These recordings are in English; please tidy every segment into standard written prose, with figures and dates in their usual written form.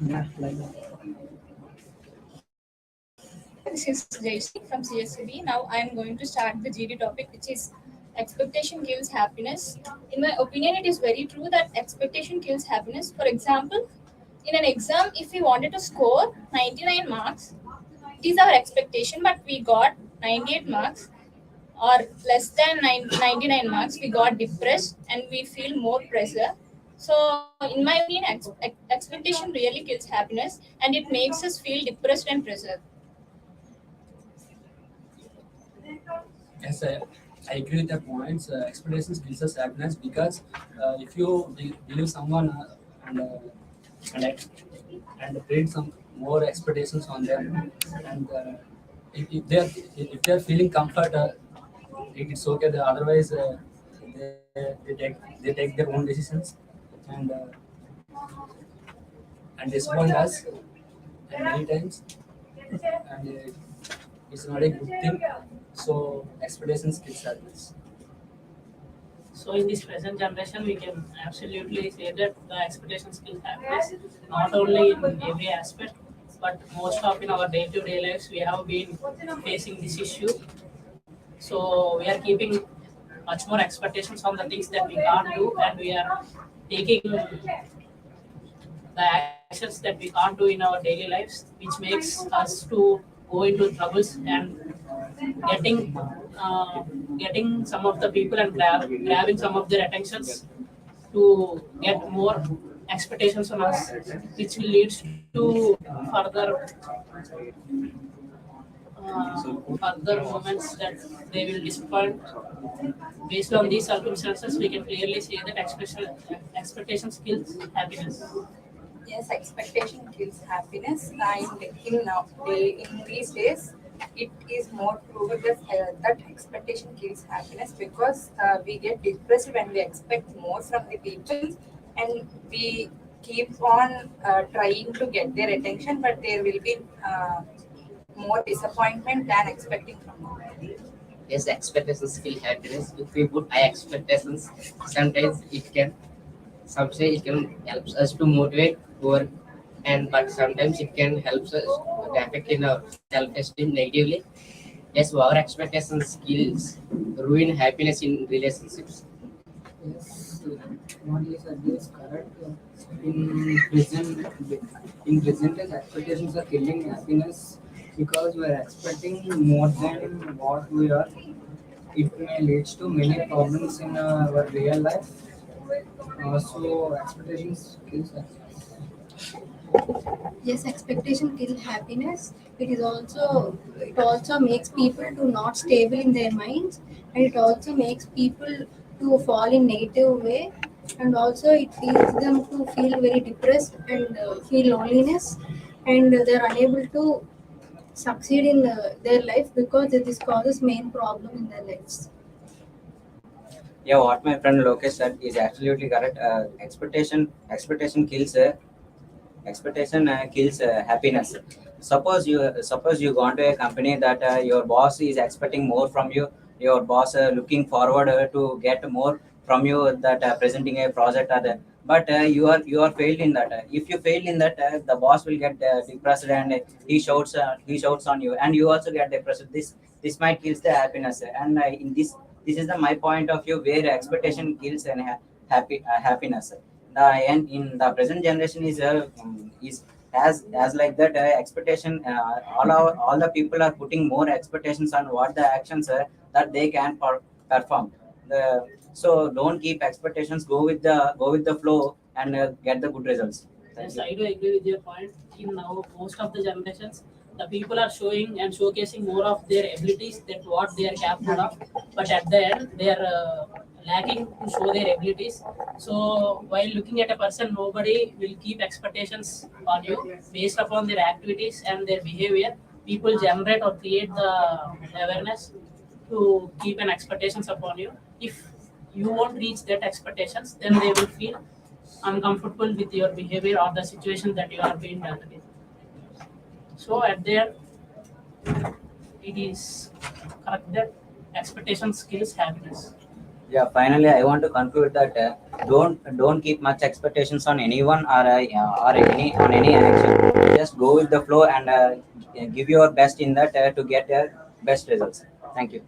Yeah, like that. This is Jayshree from CSE-B. Now I am going to start the GD topic, which is expectation kills happiness. In my opinion, it is very true that expectation kills happiness. For example, in an exam, if we wanted to score 99 marks, it is our expectation, but we got 98 marks or less than 99 marks, we got depressed and we feel more pressure. So, in my opinion, expectation really kills happiness and it makes us feel depressed and pressured. Yes, I agree with the points. Expectations gives us happiness because if you believe someone and ex- and create some more expectations on them, and if they are feeling comfort, it's okay. Otherwise, they take their own decisions and and disappoint us and many times, and it's not a good thing. So expectations kills happiness. So in this present generation, we can absolutely say that the expectations will happiness not only in every aspect, but most of in our day-to-day lives, we have been facing this issue. So we are keeping much more expectations on the things that we can't do, and we are taking the actions that we can't do in our daily lives, which makes us to go into troubles and getting getting some of the people and grabbing some of their attentions to get more expectations on us, which will lead to further moments that they will disappoint. Based on these circumstances, we can clearly say that expectations kills happiness. Yes, expectation kills happiness. And in these days, it is more true because that expectation kills happiness because we get depressed when we expect more from the people and we keep on trying to get their attention, but there will be more disappointment than expecting from them. Yes, expectations kill happiness. If we put high expectations, sometimes it can help us to motivate work, and but sometimes it can help us to affect in our self-esteem negatively. Yes, our expectations kills ruin happiness in relationships. Yes, what you said is correct. In present, in present days, expectations are killing happiness because we are expecting more than what we are. It may lead to many problems in our real life. So expectations kills happiness. Yes, expectation kill happiness. It also makes people to not stable in their minds, and it also makes people to fall in negative way, and also it feels them to feel very depressed and feel loneliness, and they're unable to succeed in their life because this causes main problem in their lives. Yeah, what my friend Lokesh said is absolutely correct. Expectation kills happiness. Suppose you gone to a company that your boss is expecting more from you. Your boss looking forward to get more from you, that presenting a project but you are failed in that. If you fail in that, the boss will get depressed, and he shouts on you, and you also get depressed. This might kills the happiness, and in this is my point of view, where expectation kills and happiness. The and in the present generation is as like that expectation. All the people are putting more expectations on what the actions that they can perform. So don't keep expectations. Go with the flow and get the good results. Thank Yes, you. I do agree with your point. In now most of the generations, the people are showing and showcasing more of their abilities than what they are capable of. But at the end, they are lacking to show their abilities. So while looking at a person, nobody will keep expectations on you based upon their activities and their behavior. People generate or create the awareness to keep an expectations upon you. If you won't reach that expectations, then they will feel uncomfortable with your behavior or the situation that you are being done with. So at there, it is correct that expectations kills happiness. Yeah, finally, I want to conclude that don't keep much expectations on anyone or any on any action. Just go with the flow and give your best in that to get best results. Thank you.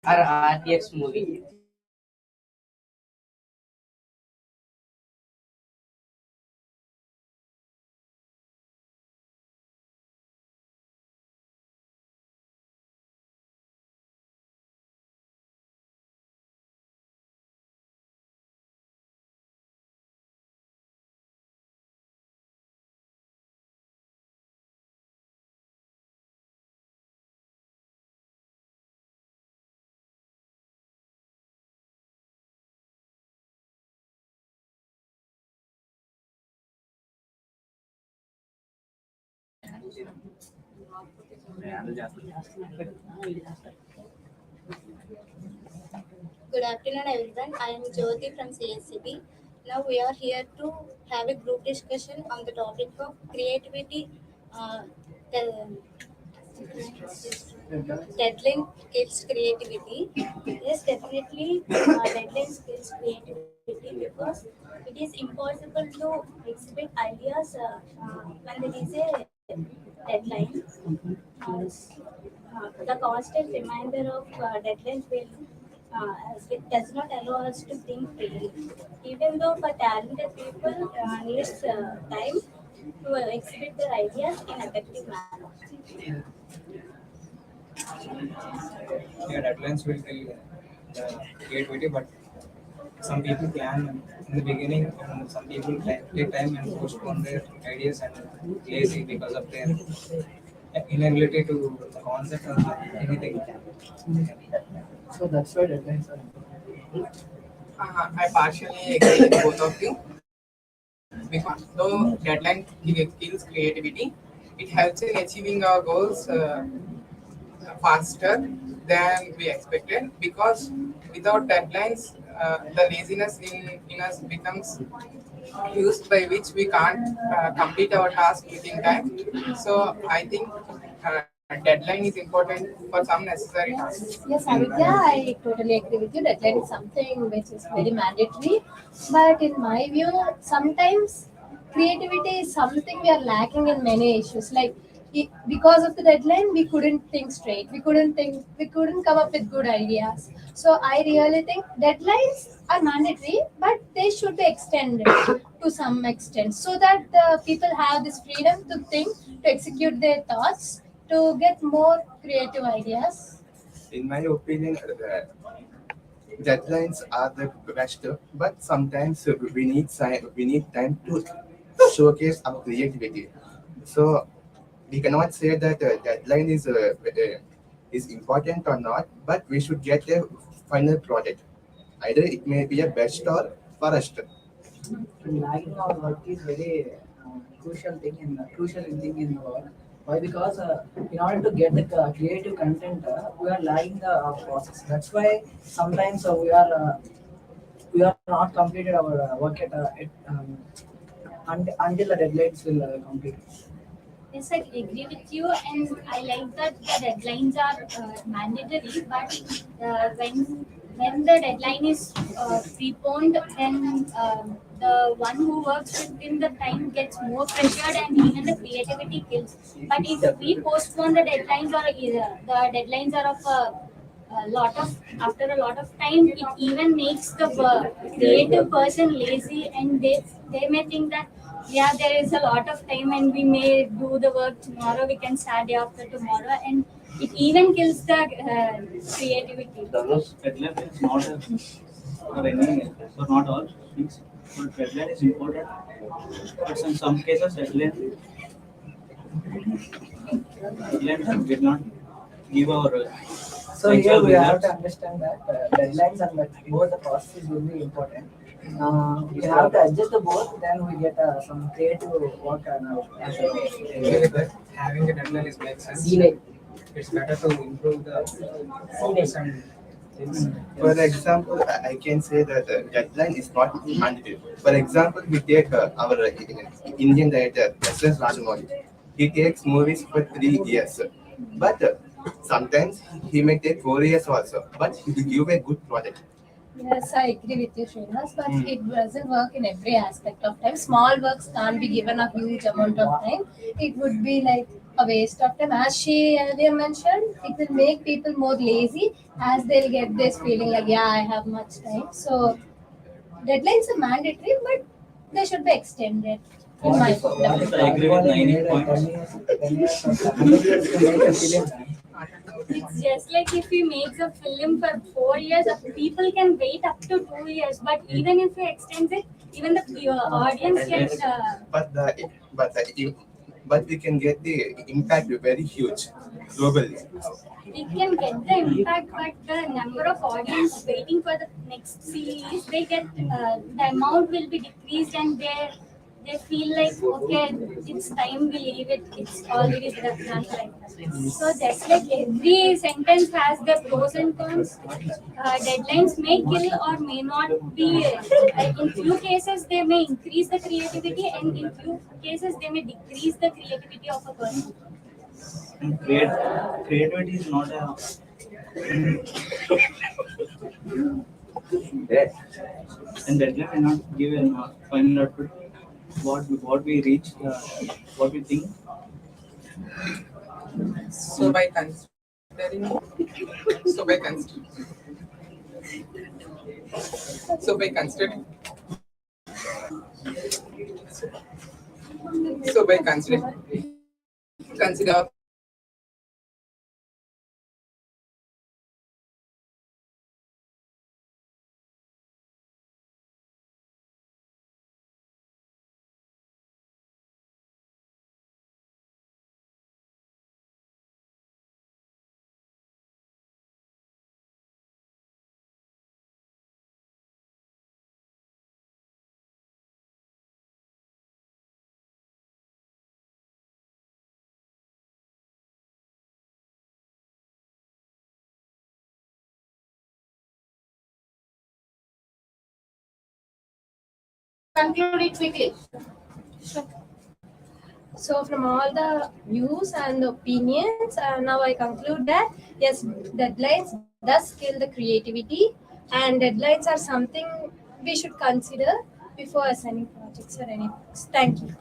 Our RTX movie. Good afternoon, everyone. I am Jyoti from CSE-B. Now we are here to have a group discussion on the topic of creativity. The deadline kills creativity. Yes, definitely, deadline kills creativity because it is impossible to exhibit ideas when there is a deadline. Uh, the constant reminder of deadlines will as it does not allow us to think freely. Even though for talented people needs time to exhibit their ideas in effective manner. Yeah, deadlines will kill creativity, but some people plan in the beginning, and some people take time and postpone their ideas and lazy because of their inability to concept or anything. So that's why deadlines are important. I partially agree with both of you because though deadline kills creativity, it helps in achieving our goals faster than we expected. Because without deadlines, the laziness in us becomes used by which we can't complete our task within time. So I think deadline is important for some necessary tasks. Yes, Avidya, I totally agree with you. Deadline is something which is very mandatory. But in my view, sometimes creativity is something we are lacking in many issues. Like because of the deadline, we couldn't think straight. We couldn't come up with good ideas. So I really think deadlines are mandatory, but they should be extended to some extent so that the people have this freedom to think, to execute their thoughts, to get more creative ideas. In my opinion, deadlines are the best, but sometimes we need time to showcase our creativity. So we cannot say that deadline is important or not, but we should get a final product. Either it may be a best or worst. Lagging our work is very crucial thing in the work. Why? Because in order to get the creative content, we are lagging the process. That's why sometimes we are not completed our work until the deadlines will complete. Yes, I agree with you, and I like that the deadlines are mandatory. But when the deadline is preponed, then the one who works within the time gets more pressured, and even the creativity kills. But if we postpone the deadlines, or the deadlines are of a lot of after a lot of time, it even makes the creative person lazy, and they may think that yeah, there is a lot of time and we may do the work tomorrow, we can start day after tomorrow, and it even kills the creativity. Thus, deadline is not a, for any, so not all things. So deadline is important, but in some cases deadline will not give our So here actual we have results. to understand that deadlines and both the processes will be important. We have to adjust the both, then we get some creative work and having a deadline is makes sense. It's better to improve the focus and things. For example, I can say that deadline is not mandatory. For example, we take our Indian director, S.S. Rajamouli. He takes movies for 3 years, but sometimes he may take 4 years also, but he will give a good product. Yes, I agree with you, Srinivas, but it doesn't work in every aspect of time. Small works can't be given a huge amount of time. It would be like a waste of time. As she earlier mentioned, it will make people more lazy as they'll get this feeling like, yeah, I have much time. So deadlines are mandatory, but they should be extended. In my opinion. Yes, I agree with 90 points. 10 years or 100 years to make a film. It's just like if we make a film for 4 years, people can wait up to 2 years. But even if we extend it, even the audience gets. But but we can get the impact very huge globally. We can get the impact, but the number of audience waiting for the next series, the amount will be decreased, and they feel like okay, it's time we leave it. It's already done like that. So just like every sentence has the pros and cons. Deadlines may kill or may not be. In few cases, they may increase the creativity, and in few cases, they may decrease the creativity of a person. And creativity is not a and deadline will not give a final output. What we reach, what we think. So by considering, so by considering, So by considering so by consider Conclude it quickly. So, from all the views and opinions, now I conclude that yes, deadlines does kill the creativity, and deadlines are something we should consider before assigning projects or any books. Thank you.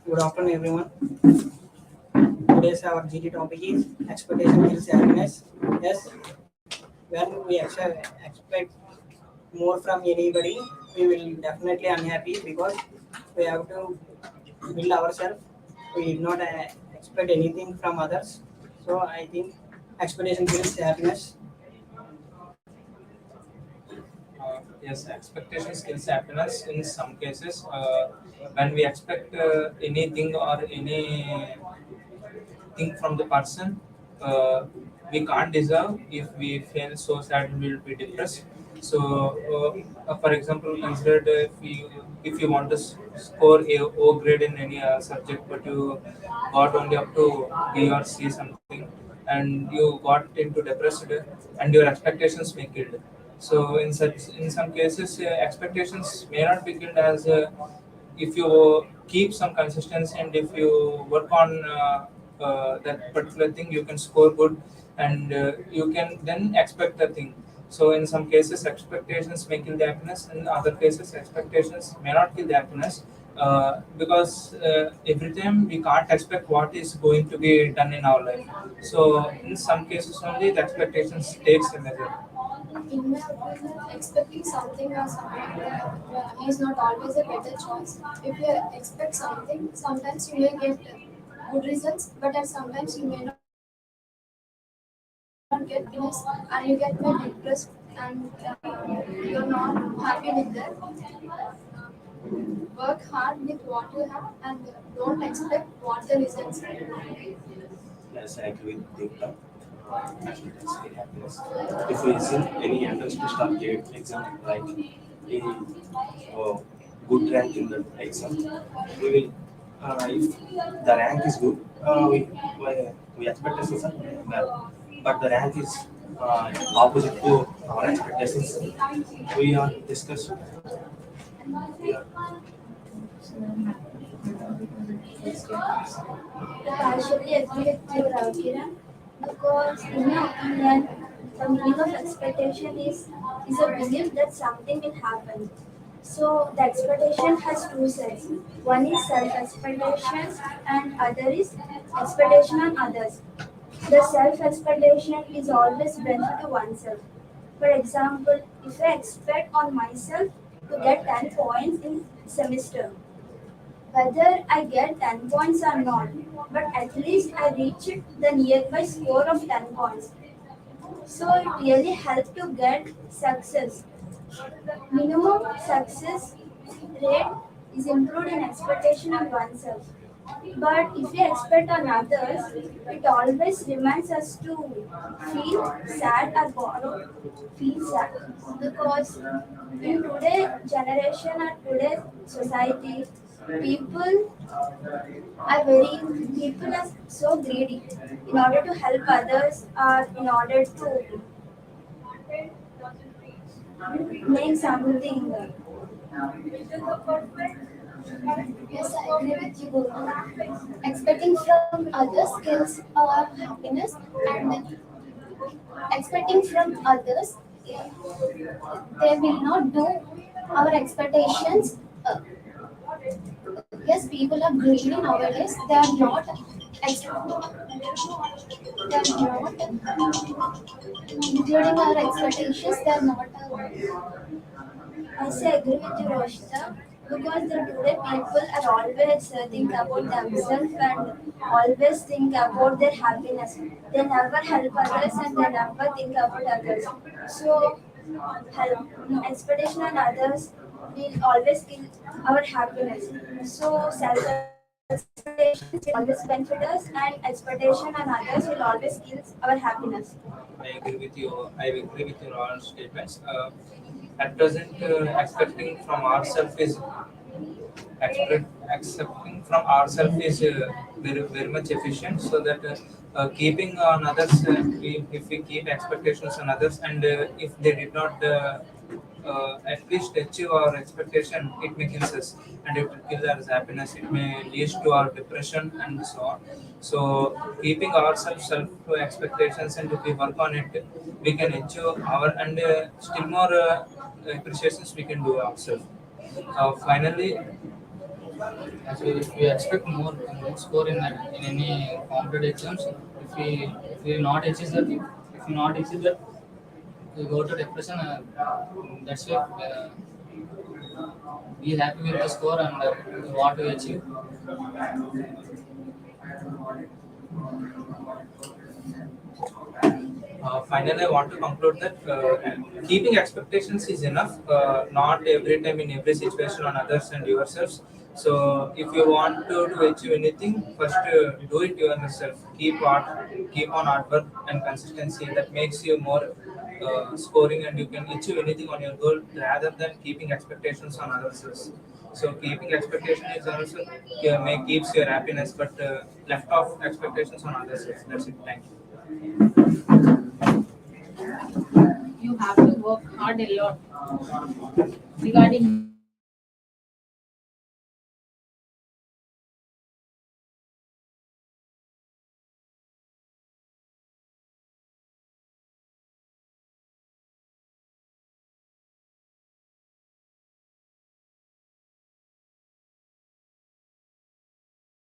Good afternoon, everyone. Today's our GT topic is expectation kills happiness. Yes, when we expect more from anybody, we will definitely unhappy because we have to build ourselves. We did not expect anything from others. So I think expectation kills happiness. Yes, expectations kills happiness in some cases. When we expect anything or anything from the person, we can't deserve. If we feel so sad, we will be depressed. So, for example, consider if you want to score a O grade in any subject, but you got only up to B or C something, and you got into depressed, and your expectations may killed. So in some cases, expectations may not be killed as if you keep some consistency and if you work on that particular thing, you can score good, and you can then expect the thing. So in some cases, expectations may kill the happiness. In other cases, expectations may not kill the happiness, because every time we can't expect what is going to be done in our life. So in some cases only the expectations takes a measure. In my opinion, expecting something or someone is not always a better choice. If you expect something, sometimes you may get good results, but at sometimes you may not get happiness and you get more depressed and you're not happy with that. Work hard with what you have and don't expect what the results are. Yes, I agree with Deepika. Happiness, happiness. If we see any entrance test or gate exam, like any good rank in the exam, we will, if the rank is good, we expectations are well, but the rank is opposite to our expectations. We are discussing. Yeah. I partially agree with you, Kiran, because in my opinion, the meaning of expectation is a belief that something will happen. So the expectation has two sides. One is self-expectation and other is expectation on others. The self-expectation is always benefit to oneself. For example, if I expect on myself to get 10 points in semester, whether I get 10 points or not, but at least I reach the nearby score of 10 points. So it really helps to get success. Minimum success rate is improved in expectation of oneself. But if we expect on others, it always reminds us to feel sad or borrow, feel sad. Because in today's generation or today's society, people people are so greedy in order to help others or in order to make something. Yes, I agree with you, Guru. Expecting from others kills our happiness, and expecting from others, they will not do our expectations. Yes, people are greedy nowadays. Ex- they are not including our expectations. They are not. I say agree with you, Roshita, because the today people are always think about themselves and always think about their happiness. They never help others and they never think about others. So, help expectation on others will always kill our happiness. So, self-expectations will always benefit us, and expectation on others will always kill our happiness. I agree with your all statements. At present, expecting from ourselves is accepting from ourselves is very much efficient, so that keeping on others, if we keep expectations on others, and if they did not at least achieve our expectation, it may kill us, and it will kill our happiness. It may lead to our depression and so on. So keeping ourselves self expectations, and if we work on it, we can achieve our, and still more appreciations we can do ourselves. Finally, as if we expect more score in any competitive exams, if we not achieve that, if we not achieve that, you go to depression. That's why be happy with the score and what we achieve. Finally, I want to conclude that keeping expectations is enough. Not every time in every situation on others and yourselves. So, if you want to achieve anything, first do it yourself. Keep on hard work and consistency. That makes you more scoring, and you can achieve anything on your goal rather than keeping expectations on others. So, keeping expectation is also keeps your happiness, but left off expectations on others. That's it. Thank you. You have to work hard a lot regarding